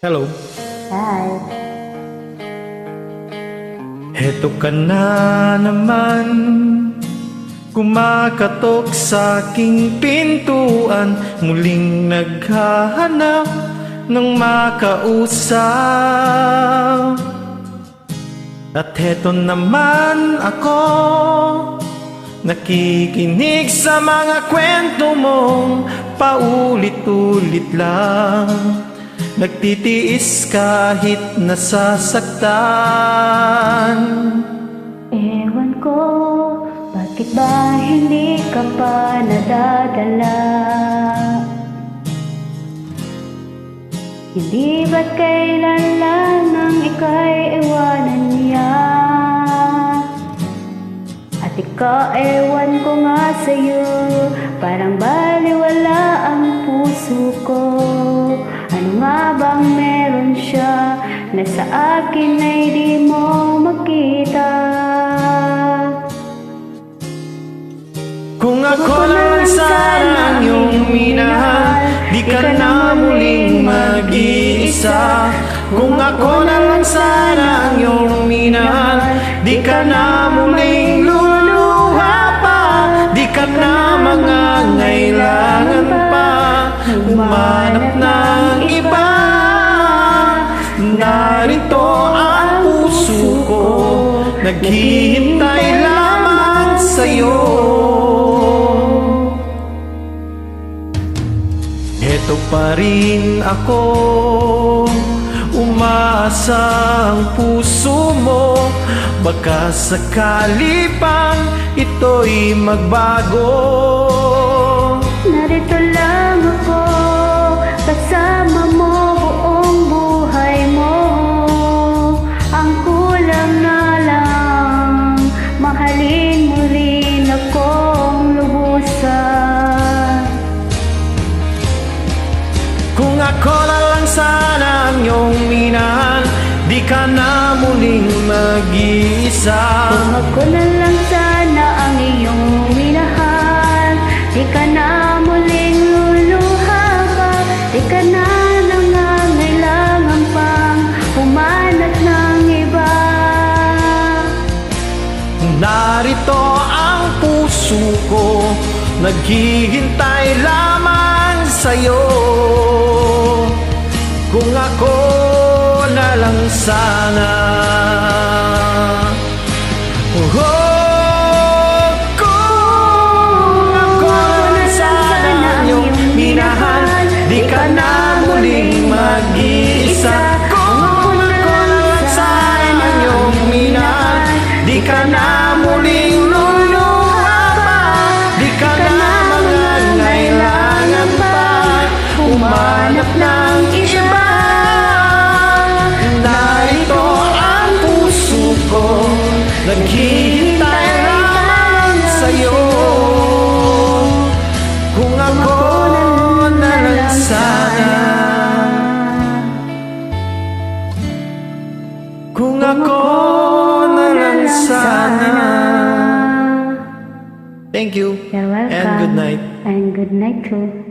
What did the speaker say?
Hello. Hi. Heto ka na naman, kumakatok sa aking pintuan, muling naghahanap ng makausap. At heto naman ako, nakikinig sa mga kwento mong paulit-ulit lang. Nagtitiis kahit nasasaktan. Ewan ko, bakit ba hindi ka pa nadadala? Hindi ba't kailan lang nang ika'y iwanan niya? At ikaw, ewan ko nga sa'yo, parang baliwala ang puso ko. Ano nga bang meron siya na sa akin ay di mo makita? Kung ako lang sana ang iyong minahal, di ka na muling mag-iisa. Kung ako na lang sana ang iyong minahal, di ka na muling luluha pa. Di ka na mangangailangan pa humanap ng iba. Narito ang puso ko, naghihintay lamang sa'yo. Heto pa rin ako, umaasa ang puso mo, baka sakali pang ito'y magbago. Narito lang ako, kasama mo buong buhay mo. Ang kulang na lang, mahalin mo rin akong lubusan. Kung ako na lang sana ang iyong minahal, di ka na muling mag-iisa. Kung ako na lang sana ang iyong minahal, di ka na muling luluha pa. Di ka na nangangailangan pang humanap ng iba. Narito ang puso ko, naghihintay lamang sa'yo. Kung ako na lang sana, oh, kung ako na lang sana ang iyong minahal, di ka na muling mag-iisa. Kung ako na lang sana ang iyong minahal, di ka na muling luluha pa. Di ka na mangangailangan pa humanap ng iba. Narito ang puso ko, naghihintay lamang sa'yo. Kung ako na lang sana, kung ako na lang sana. Thank you. You're welcome. And good night. And good night too.